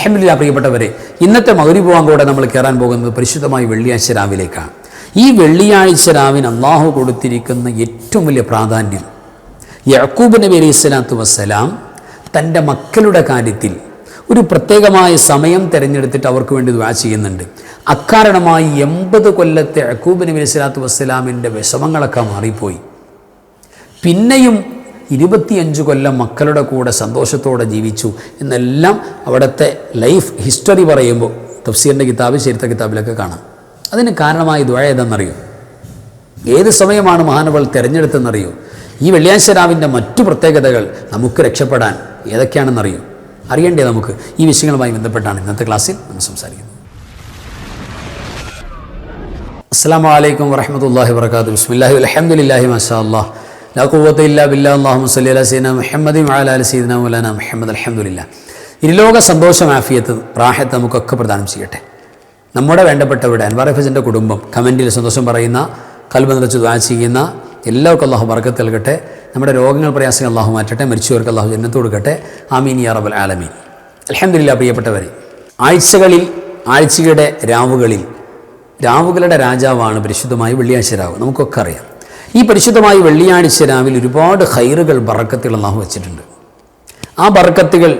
അൽഹംദുലില്ലാ പ്രിയപ്പെട്ടവരെ, ഇന്നത്തെ മഗ്‌രിബ് ബാങ്കോടെ നമ്മൾ കയറാൻ പോകുന്നത് പരിശുദ്ധമായ വെള്ളിയാഴ്ച രാവിലേക്കാണ്. ഈ വെള്ളിയാഴ്ച രാവിന് അള്ളാഹു കൊടുത്തിരിക്കുന്ന ഏറ്റവും വലിയ പ്രാധാന്യം, യഅ്കൂബ് നബി അലൈഹി സ്വലാത്തു വസ്സലാം തൻ്റെ മക്കളുടെ കാര്യത്തിൽ ഒരു പ്രത്യേകമായ സമയം തിരഞ്ഞെടുത്തിട്ട് അവർക്ക് വേണ്ടി ദുആ ചെയ്യുന്നുണ്ട്. അക്കാരണമായി 80 കൊല്ലത്തെ യഅ്കൂബ് നബി അലൈഹി സ്വലാത്തു വസ്സലാമിൻ്റെ വിഷമങ്ങളൊക്കെ മാറിപ്പോയി. പിന്നെയും 25 കൊല്ലം മക്കളുടെ കൂടെ സന്തോഷത്തോടെ ജീവിച്ചു എന്നെല്ലാം അവിടുത്തെ ലൈഫ് ഹിസ്റ്ററി പറയുമ്പോൾ തഫ്സീറിൻ്റെ കിതാബ്, ചരിത്ര കിതാബിലൊക്കെ കാണാം. അതിന് കാരണമായി ദുആ ഏതെന്നറിയോ? ഏത് സമയമാണ് മഹാനവൾ തിരഞ്ഞെടുത്തെന്നറിയോ? ഈ വെള്ളിയാഴ്ച രാവിൻ്റെ മറ്റു പ്രത്യേകതകൾ നമുക്ക് രക്ഷപ്പെടാൻ ഏതൊക്കെയാണെന്നറിയോ? അറിയണ്ടേ നമുക്ക്? ഈ വിഷയങ്ങളുമായി ബന്ധപ്പെട്ടാണ് ഇന്നത്തെ ക്ലാസ്സിൽ നമ്മൾ സംസാരിക്കുന്നത്. അസ്സലാമു അലൈക്കും വറഹ്മത്തുള്ളാഹി വബറകാതുഹു. ബിസ്മില്ലാഹി വൽഹംദുലില്ലാഹി മാഷാ അല്ലാഹ് ലാ ഖുവത ഇല്ലാ ബില്ലാഹ്. അല്ലാഹുമ്മ സ്വല്ലി അലാ സയ്യിദിനാ മുഹമ്മദിൻ വഅലാ ആലി സയ്യിദിനാ മൗലാനാ മുഹമ്മദ്. അൽഹംദുലില്ലാഹ്. ഇരുലോക സന്തോഷം, ആഫിയത്ത്, റാഹത്ത് നമുക്കൊക്കെ പ്രദാനം ചെയ്യട്ടെ. നമ്മുടെ വേണ്ടപ്പെട്ടവരുടെ അൻവാർ ഹഫീസിൻ്റെ കുടുംബം കമൻറ്റിൽ സന്തോഷം പറയുന്ന, ഖൽബ് നിറച്ച് ദുആ ചെയ്യുന്ന എല്ലാവർക്കും അല്ലാഹു ബറക്കത്ത് നൽകട്ടെ. നമ്മുടെ രോഗങ്ങൾ, പ്രയാസങ്ങൾ അല്ലാഹു മാറ്റട്ടെ. മരിച്ചവർക്ക് അല്ലാഹു ജന്നത്ത് കൊടുക്കട്ടെ. ആമീൻ യാ റബ്ബൽ ആലമീൻ. അൽഹംദുലില്ലാ പ്രിയപ്പെട്ടവരെ, ആഴ്ചയുടെ രാവുകളുടെ രാജാവാണ് പരിശുദ്ധമായ വെള്ളിയാഴ്ച രാവ്. നമുക്കൊക്കെ അറിയാം. ഈ പരിശുദ്ധമായ വെള്ളിയാഴ്ച രാവിൽ ഒരുപാട് ഖൈറുകൾ, ബറക്കത്തുകൾ അല്ലാഹു വെച്ചിട്ടുണ്ട്. ആ ബറക്കത്തുകൾ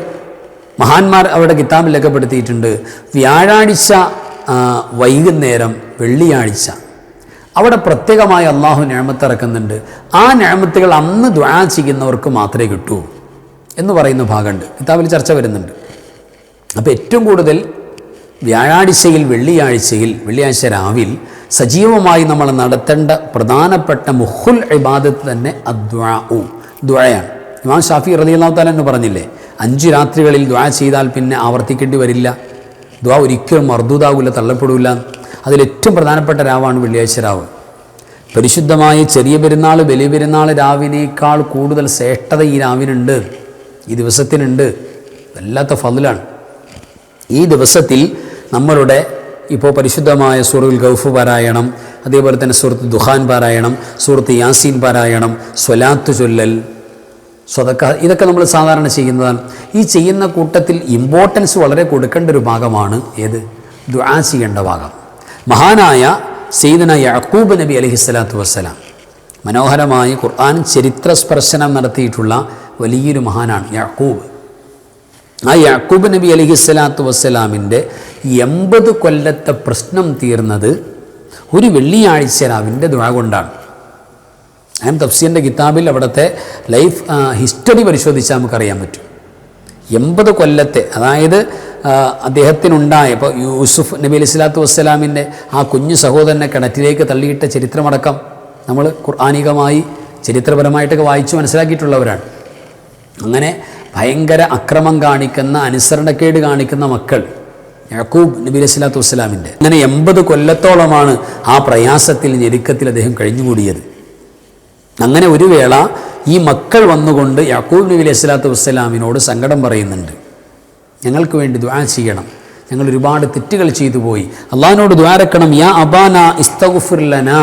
മഹാന്മാർ അവിടെ കിതാബിൽ രേഖപ്പെടുത്തിയിട്ടുണ്ട്. വ്യാഴാഴ്ച വൈകുന്നേരം, വെള്ളിയാഴ്ച അവിടെ പ്രത്യേകമായി അള്ളാഹു നിഅമത്ത് ഇറക്കുന്നുണ്ട്. ആ നിഅമത്തുകൾ അന്ന് ദുആ ചെയ്യുന്നവർക്ക് മാത്രമേ കിട്ടൂ എന്ന് പറയുന്ന ഭാഗമുണ്ട്. കിതാബിൽ ചർച്ച വരുന്നുണ്ട്. അപ്പോൾ ഏറ്റവും കൂടുതൽ വ്യാഴാഴ്ചയിൽ, വെള്ളിയാഴ്ച രാവിൽ സജീവമായി നമ്മൾ നടത്തേണ്ട പ്രധാനപ്പെട്ട മുഹുൽ ഇബാദത്ത് തന്നെ ദുആയാണ്. ഇമാം ഷാഫി റളിയല്ലാഹു തആല എന്ന് പറഞ്ഞില്ലേ, 5 രാത്രികളിൽ ദുആ ചെയ്താൽ പിന്നെ ആവർത്തിക്കേണ്ടി വരില്ല, ദുആ ഒരിക്കലും മർദൂദാവില്ല, തള്ളപ്പെടില്ല. അതിലേറ്റവും പ്രധാനപ്പെട്ട രാവാണ് വെള്ളിയാഴ്ച രാവ്. പരിശുദ്ധമായ ചെറിയ പെരുന്നാൾ, വലിയ പെരുന്നാൾ രാവിനേക്കാൾ കൂടുതൽ ശ്രേഷ്ഠത ഈ രാവിനുണ്ട്, ഈ ദിവസത്തിനുണ്ട്. വല്ലാത്ത ഫضലാണ്. ഈ ദിവസത്തിൽ നമ്മളുടെ ഇപ്പോൾ പരിശുദ്ധമായ സൂറത്തുൽ ഗൗഫ് പാരായണം, അതേപോലെ തന്നെ സൂറത്ത് ദുഖാൻ പാരായണം, സൂറത്ത് യാസീൻ പാരായണം, സ്വലാത്ത് ചൊല്ലൽ, സ്വതക്ക, ഇതൊക്കെ നമ്മൾ സാധാരണ ചെയ്യുന്നതാണ്. ഈ ചെയ്യുന്ന കൂട്ടത്തിൽ ഇമ്പോർട്ടൻസ് വളരെ കൊടുക്കേണ്ട ഒരു ഭാഗമാണ് ഏത്? ദുആ ചെയ്യേണ്ട ഭാഗം. മഹാനായ സയ്യിദുനാ യഅ്കൂബ് നബി അലൈഹിസ്സലാത്തു വസ്സലാം മനോഹരമായി ഖുർആൻ ചരിത്ര സ്പർശനം നടത്തിയിട്ടുള്ള വലിയൊരു മഹാനാണ് യഅ്കൂബ്. ആ യഅ്കൂബ് നബി അലൈഹിസ്സലാത്തു വസ്സലാമിൻ്റെ 80 കൊല്ലത്തെ പ്രശ്നം തീർന്നത് ഒരു വെള്ളിയാഴ്ച രാവിൻ്റെ ദുആ കൊണ്ടാണ്. ഞാൻ തഫ്സീറിൻ്റെ കിതാബിൽ അവിടുത്തെ ലൈഫ് ഹിസ്റ്ററി പരിശോധിച്ചാൽ നമുക്കറിയാൻ പറ്റും. 80 കൊല്ലത്തെ, അതായത് അദ്ദേഹത്തിനുണ്ടായ, ഇപ്പോൾ യൂസുഫ് നബി അലൈഹി സ്വലാത്തു വസ്സലാമിൻ്റെ ആ കുഞ്ഞു സഹോദരനെ കിണറ്റിലേക്ക് തള്ളിയിട്ട ചരിത്രമടക്കം നമ്മൾ ഖുർആനികമായി ചരിത്രപരമായിട്ടൊക്കെ വായിച്ചു മനസ്സിലാക്കിയിട്ടുള്ളവരാണ്. അങ്ങനെ ഭയങ്കര അക്രമം കാണിക്കുന്ന, അനുസരണക്കേട് കാണിക്കുന്ന മക്കൾ യഅ്കൂബ് നബി അലൈഹി സ്വലാത്തു വസ്സലാമിൻ്റെ. അങ്ങനെ 80 കൊല്ലത്തോളമാണ് ആ പ്രയാസത്തിൽ, ഞെരുക്കത്തിൽ അദ്ദേഹം കഴിഞ്ഞുകൂടിയത്. അങ്ങനെ ഒരു വേള ഈ മക്കൾ വന്നുകൊണ്ട് യഅ്കൂബ് നബി അലൈഹി സ്വലാത്തു വസ്സലാമിനോട് സങ്കടം പറയുന്നുണ്ട്. ഞങ്ങൾക്ക് വേണ്ടി ദുആ ചെയ്യണം, ഞങ്ങൾ ഒരുപാട് തെറ്റുകൾ ചെയ്തു പോയി, അള്ളാഹിനോട് ദുആ രക്കണം. യാ അബാനാ ഇസ്തഗ്ഫിർ ലനാ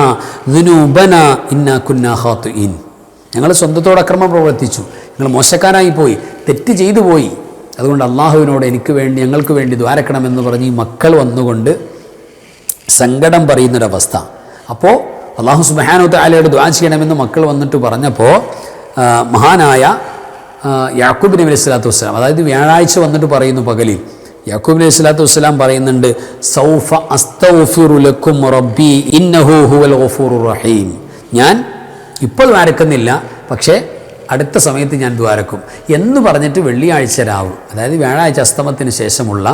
ദുനൂബനാ ഇന്നാ കുന്നാ ഖാതിഈൻ. ഞങ്ങൾ സ്വന്തത്തോട് അക്രമം പ്രവർത്തിച്ചു, ഞങ്ങൾ മോശക്കാരായി പോയി, തെറ്റ് ചെയ്തു പോയി, അതുകൊണ്ട് അള്ളാഹുവിനോട് ഞങ്ങൾക്ക് വേണ്ടി ദുആ രക്കണമെന്ന് പറഞ്ഞ് ഈ മക്കൾ വന്നുകൊണ്ട് സങ്കടം പറയുന്നൊരവസ്ഥ. അപ്പോൾ അള്ളാഹു സുബ്ഹാനഹു തആലയോട് ദുആ ചെയ്യണമെന്ന് മക്കൾ വന്നിട്ട് പറഞ്ഞപ്പോൾ മഹാനായ യഅ്കൂബ് നബി അലൈഹി സ്വലാത്തു വസ്സലാം, അതായത് വ്യാഴാഴ്ച വന്നിട്ട് പറയുന്നു പകലിൽ, യഅ്കൂബ് നബി സ്വലാത്തു വസ്സലാം പറയുന്നുണ്ട്, സൗഫ അസ്തഗ്ഫിറു ലക്കും റബ്ബി ഇന്നഹു ഹുവൽ ഗഫൂറുർ റഹീം. ഞാൻ ഇപ്പോൾ ദ്വാരക്കുന്നില്ല, പക്ഷേ അടുത്ത സമയത്ത് ഞാൻ ദ്വാരക്കും എന്ന് പറഞ്ഞിട്ട് വെള്ളിയാഴ്ച രാവ്, അതായത് വ്യാഴാഴ്ച അസ്തമത്തിന് ശേഷമുള്ള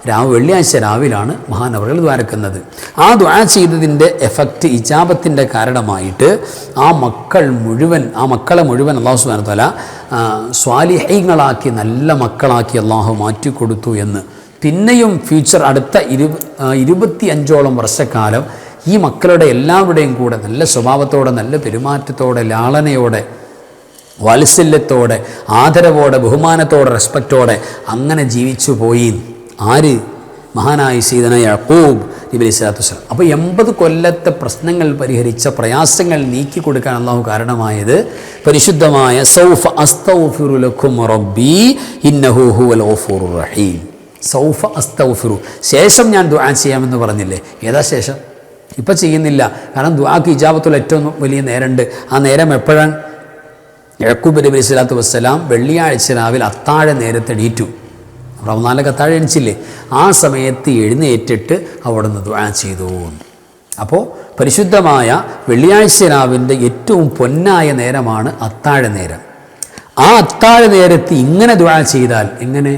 രാവ്, വെള്ളിയാഴ്ച രാവിലാണ് മഹാനവറുകൾ ദ്വാരക്കുന്നത്. ആ ദ്വാ ചെയ്തതിൻ്റെ എഫക്റ്റ്, ഇജാബത്തിൻ്റെ കാരണമായിട്ട് ആ മക്കളെ മുഴുവൻ അല്ലാഹു സുബ്ഹാനഹു വ തആല സ്വാലിഹീങ്ങളാക്കി, നല്ല മക്കളാക്കി അല്ലാഹു മാറ്റിക്കൊടുത്തു എന്ന്. പിന്നെയും ഫ്യൂച്ചർ അടുത്ത 25ഓളം വർഷക്കാലം ഈ മക്കളുടെ എല്ലാവരുടെയും കൂടെ നല്ല സ്വഭാവത്തോടെ, നല്ല പെരുമാറ്റത്തോടെ, ലാളനയോടെ, വാത്സല്യത്തോടെ, ആദരവോടെ, ബഹുമാനത്തോടെ, റെസ്പെക്റ്റോടെ അങ്ങനെ ജീവിച്ചു പോയി. ആര്? മഹാനായ സയ്യിദുനാ യഅ്കൂബ് നബി അലൈഹി സ്വലാത്തു വസ്സലാം. അപ്പോൾ 80 കൊല്ലത്തെ പ്രശ്നങ്ങൾ പരിഹരിച്ച, പ്രയാസങ്ങൾ നീക്കി കൊടുക്കാൻ അള്ളാഹു കാരണമായത് പരിശുദ്ധമായ സൗഫ അസ്തഗ്ഫിറു ലക്കും റബ്ബി ഇന്നഹു ഹുവൽ ഗഫൂറുർ റഹീം. സൗഫ അസ്തഗ്ഫിറു, ശേഷം ഞാൻ ദുആ ചെയ്യാമെന്ന് പറഞ്ഞില്ലേ, ഏതാ ശേഷം? ഇപ്പം ചെയ്യുന്നില്ല. കാരണം ദുആക്ക് ഇജാബത്തുള്ള ഏറ്റവും വലിയ നേരമുണ്ട്. ആ നേരം എപ്പോഴാണ്? യഅ്ഖൂബ് നബി സ്വല്ലല്ലാഹു അലൈഹി വസല്ലം വെള്ളിയാഴ്ച രാവിലെ അത്താഴ നേരത്തെ എണീറ്റു. റമദാനിലൊക്കെ അത്താഴം എണിച്ചില്ലേ, ആ സമയത്ത് എഴുന്നേറ്റിട്ട് അവിടെ നിന്ന് ദുആ ചെയ്തു. അപ്പോൾ പരിശുദ്ധമായ വെള്ളിയാഴ്ച രാവിൻ്റെ ഏറ്റവും പൊന്നായ നേരമാണ് അത്താഴ നേരം. ആ അത്താഴ നേരത്ത് ഇങ്ങനെ ദുആ ചെയ്താൽ എങ്ങനെ?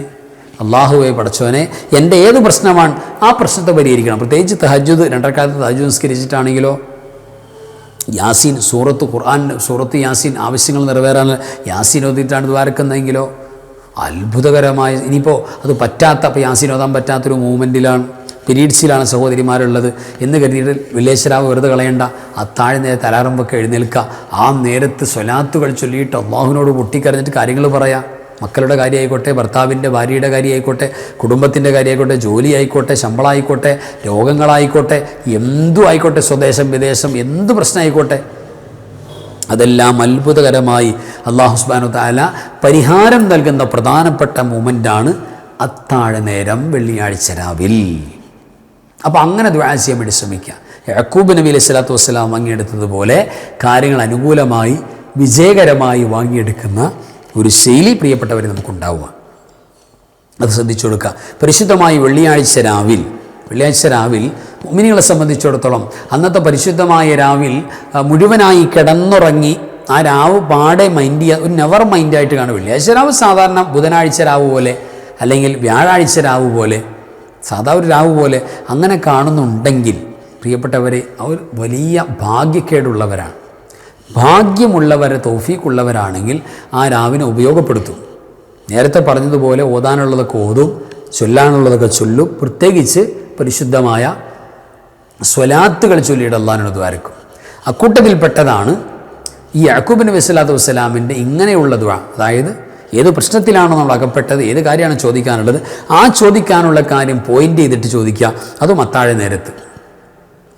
അല്ലാഹുവേ പടച്ചോനെ, എൻ്റെ ഏത് പ്രശ്നമാണ് ആ പ്രശ്നത്തെ പരിഹരിക്കണം. പ്രത്യേകിച്ച് തഹജ്ജുദ്, 2 റക്അത്ത് തഹജ്ജുദ് നിസ്കരിച്ചിട്ടാണെങ്കിലോ, യാസീൻ സൂറത്ത് യാസീൻ ആവശ്യങ്ങൾ നിറവേറാൻ യാസീൻ ഓതിയിട്ടാണ് ദ്വാരക്കുന്നതെങ്കിലോ അത്ഭുതകരമായ, ഇനിയിപ്പോൾ അത് പറ്റാത്ത, അപ്പോൾ യാസീൻ ഓതാൻ പറ്റാത്തൊരു മൂവ്മെൻറ്റിലാണ്, പീരീഡ്സിലാണ് സഹോദരിമാരുള്ളത് എന്ന് കരുതിയിട്ട് വെള്ളിയാഴ്ച വെറുതെ കളയണ്ട. അത്താഴ നേരത്തെ അലാറം വെക്കെ എഴുന്നേൽക്കുക. ആ നേരത്ത് സ്വലാത്തുകൾ ചൊല്ലിയിട്ട് അള്ളാഹുവിനോട് പൊട്ടിക്കരഞ്ഞിട്ട് കാര്യങ്ങൾ പറയാം. മക്കളുടെ കാര്യമായിക്കോട്ടെ, ഭർത്താവിൻ്റെ ഭാര്യയുടെ കാര്യമായിക്കോട്ടെ, കുടുംബത്തിൻ്റെ കാര്യമായിക്കോട്ടെ, ജോലി ആയിക്കോട്ടെ, ശമ്പളമായിക്കോട്ടെ, രോഗങ്ങളായിക്കോട്ടെ, എന്തും ആയിക്കോട്ടെ, സ്വദേശം വിദേശം എന്ത് പ്രശ്നമായിക്കോട്ടെ, അതെല്ലാം അത്ഭുതകരമായി അല്ലാഹു സുബ്ഹാനഹു വ തആല പരിഹാരം നൽകുന്ന പ്രധാനപ്പെട്ട മൂമെൻ്റാണ് അത്താഴ നേരം വെള്ളിയാഴ്ച രാവിൽ. അപ്പോൾ അങ്ങനെ ദുആ ചെയ്യാൻ വേണ്ടി ശ്രമിക്കുക. യഅ്ഖൂബ് നബി അലൈഹി സ്വലാത്തു വസ്സലാം വാങ്ങിയെടുത്തതുപോലെ കാര്യങ്ങൾ അനുകൂലമായി വിജയകരമായി വാങ്ങിയെടുക്കുന്ന ഒരു ശൈലി പ്രിയപ്പെട്ടവരെ നമുക്കുണ്ടാവുക. അത് ശ്രദ്ധിച്ചു കൊടുക്കുക. പരിശുദ്ധമായി വെള്ളിയാഴ്ച രാവിൽ മുഅ്മിനീങ്ങളെ സംബന്ധിച്ചിടത്തോളം അന്നത്തെ പരിശുദ്ധമായ രാവിൽ മുഴുവനായി കിടന്നുറങ്ങി ആ രാവ് പാടെ മൈൻഡ് ചെയ്യുക, ഒരു നെവർ മൈൻഡായിട്ട് കാണും. വെള്ളിയാഴ്ച രാവ് സാധാരണ ബുധനാഴ്ച രാവ് പോലെ അല്ലെങ്കിൽ വ്യാഴാഴ്ച രാവ് പോലെ, സാധാ ഒരു രാവ് പോലെ അങ്ങനെ കാണുന്നുണ്ടെങ്കിൽ പ്രിയപ്പെട്ടവരെ അവർ വലിയ ഭാഗ്യക്കേടുള്ളവരാണ്. ഭാഗ്യമുള്ളവരെ, തൗഫീഖുള്ളവരാണെങ്കിൽ ആ രാവിനെ ഉപയോഗപ്പെടുത്തും. നേരത്തെ പറഞ്ഞതുപോലെ ഓതാനുള്ളതൊക്കെ ഓതും, ചൊല്ലാനുള്ളതൊക്കെ ചൊല്ലും. പ്രത്യേകിച്ച് പരിശുദ്ധമായ സ്വലാത്തുകൾ ചൊല്ലിയിട്ട് അല്ലാഹുവിനോട് ദ്വാരക്കും. അക്കൂട്ടത്തിൽപ്പെട്ടതാണ് ഈ യഅ്ഖൂബ് നബി സ്വല്ലല്ലാഹു അലൈഹി വസല്ലമിൻ്റെ ഇങ്ങനെയുള്ള ദുആ. അതായത് ഏത് പ്രശ്നത്തിലാണോ നമ്മൾ അകപ്പെട്ടത്, ഏത് കാര്യമാണ് ചോദിക്കാനുള്ളത്, ആ ചോദിക്കാനുള്ള കാര്യം പോയിൻ്റ് ചെയ്തിട്ട് ചോദിക്കുക, അതും അത്താഴ നേരത്ത്.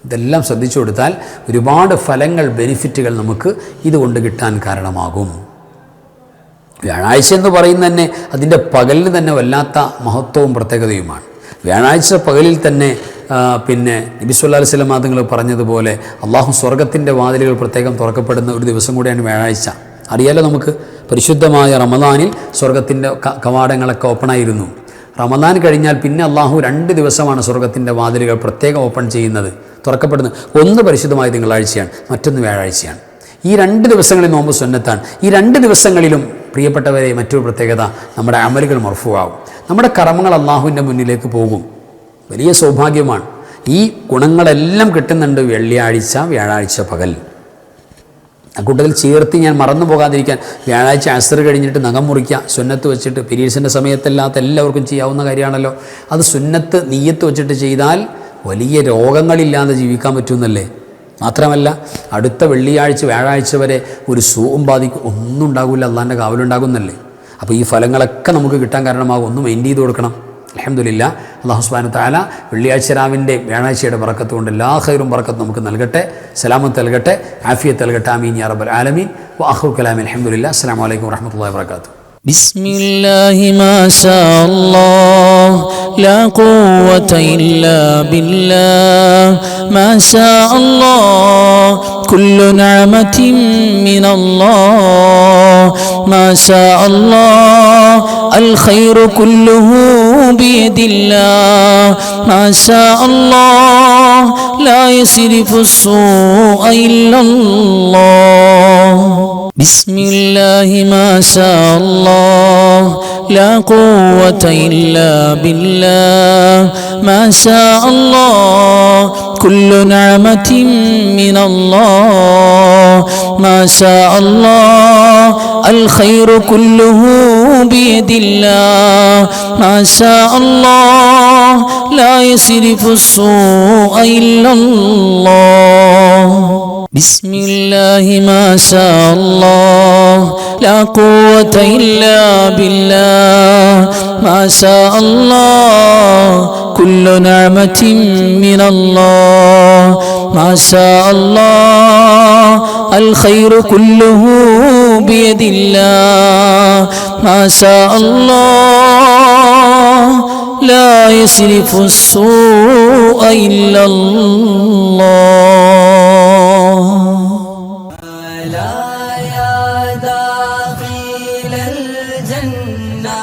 ഇതെല്ലാം ശ്രദ്ധിച്ചു കൊടുത്താൽ ഒരുപാട് ഫലങ്ങൾ, ബെനിഫിറ്റുകൾ നമുക്ക് ഇതുകൊണ്ട് കിട്ടാൻ കാരണമാകും. വ്യാഴാഴ്ച എന്ന് പറയുന്നത് തന്നെ അതിൻ്റെ പകലിന് തന്നെ വല്ലാത്ത മഹത്വവും പ്രത്യേകതയുമാണ്. വ്യാഴാഴ്ച പകലിൽ തന്നെ പിന്നെ നബി സല്ലല്ലാഹു അലൈഹി വസല്ലം തങ്ങൾ പറഞ്ഞതുപോലെ അള്ളാഹു സ്വർഗത്തിൻ്റെ വാതിലുകൾ പ്രത്യേകം തുറക്കപ്പെടുന്ന ഒരു ദിവസം കൂടിയാണ് വ്യാഴാഴ്ച. അറിയാലോ നമുക്ക്, പരിശുദ്ധമായ റമദാനിൽ സ്വർഗത്തിൻ്റെ കവാടങ്ങളൊക്കെ ഓപ്പണായിരുന്നു. റമദാൻ കഴിഞ്ഞാൽ പിന്നെ അള്ളാഹു 2 ദിവസമാണ് സ്വർഗത്തിൻ്റെ വാതിലുകൾ പ്രത്യേകം ഓപ്പൺ ചെയ്യുന്നത്, തുറക്കപ്പെടുന്നത്. ഒന്ന് പരിശുദ്ധമായ തിങ്കളാഴ്ചയാണ്, മറ്റൊന്ന് വ്യാഴാഴ്ചയാണ്. ഈ 2 ദിവസങ്ങളിൽ നോമ്പ് സുന്നത്താണ്. ഈ 2 ദിവസങ്ങളിലും പ്രിയപ്പെട്ടവരെ മറ്റൊരു പ്രത്യേകത, നമ്മുടെ അമലുകൾ മർഫൂആവും, നമ്മുടെ കർമ്മങ്ങൾ അള്ളാഹുവിൻ്റെ മുന്നിലേക്ക് പോകും. വലിയ സൗഭാഗ്യമാണ്. ഈ ഗുണങ്ങളെല്ലാം കിട്ടുന്നുണ്ട് വെള്ളിയാഴ്ച, വ്യാഴാഴ്ച പകൽ. അക്കൂട്ടത്തിൽ ചേർത്ത് ഞാൻ മറന്നു പോകാതിരിക്കാൻ, വ്യാഴാഴ്ച അസ്ർ കഴിഞ്ഞിട്ട് നഖം മുറിക്കുക, സുന്നത്ത് വെച്ചിട്ട്, പീരീഡ്സിൻ്റെ സമയത്തല്ലാത്ത എല്ലാവർക്കും ചെയ്യാവുന്ന കാര്യമാണല്ലോ. അത് സുന്നത്ത് നീയത്ത് വെച്ചിട്ട് ചെയ്താൽ വലിയ രോഗങ്ങളില്ലാതെ ജീവിക്കാൻ പറ്റുമെന്നല്ലേ. മാത്രമല്ല അടുത്ത വെള്ളിയാഴ്ച വ്യാഴാഴ്ച വരെ ഒരു സൂവും ബാധിക്കും, ഒന്നും ഉണ്ടാകില്ല, അള്ളാഹിൻ്റെ കാവലുണ്ടാകുന്നല്ലേ. അപ്പോൾ ഈ ഫലങ്ങളൊക്കെ നമുക്ക് കിട്ടാൻ കാരണമാകും. ഒന്ന് മെയിൻ ചെയ്ത് കൊടുക്കണം. അൽഹംദുലില്ലാഹ്, അല്ലാഹു സുബ്ഹാനഹു വ തആല വെള്ളിയാഴ്ച രാവിൻ്റെ വ്യാഴാഴ്ചയുടെ ബറക്കത്ത് കൊണ്ട് എല്ലാ ഖൈറും ബറക്കത്തും നമുക്ക് നൽകട്ടെ, സലാമത്ത് നൽകട്ടെ, ആഫിയത്ത് നൽകട്ടെ. ആമീൻ യാ റബ്ബൽ ആലമീൻ. വആഖിറു കലാമി അൽഹംദുലില്ലാഹ്. അസ്സലാമു അലൈക്കും വറഹ്മത്തുള്ളാഹി വബറകാതുഹു. ബിസ്മില്ലാഹി മാ ശാ അല്ലാഹ് ലാ ഖുവത ഇല്ലാ ബില്ലാഹ് മാ ശാ അല്ലാഹ് കുല്ലു നിഅമതിൻ മിനല്ലാഹ് മാ ശാ അല്ലാഹ് അൽ ഖൈറു കുല്ലുഹു ബിയദില്ലാഹ് മാ ശാ അല്ലാഹ് ലാ യസ്രിഫു السوء إلا الله بسم الله ما شاء الله لا قوة إلا بالله ما شاء الله كل نعمة من الله ما شاء الله الخير كله بيد الله ما شاء الله لا يصرف السوء إلا الله بسم الله ما شاء الله لا قوة إلا بالله ما شاء الله كل نعمة من الله ما شاء الله الخير كله بيد الله ما شاء الله لا يصرف السوء إلا الله لا يا داخل الجنة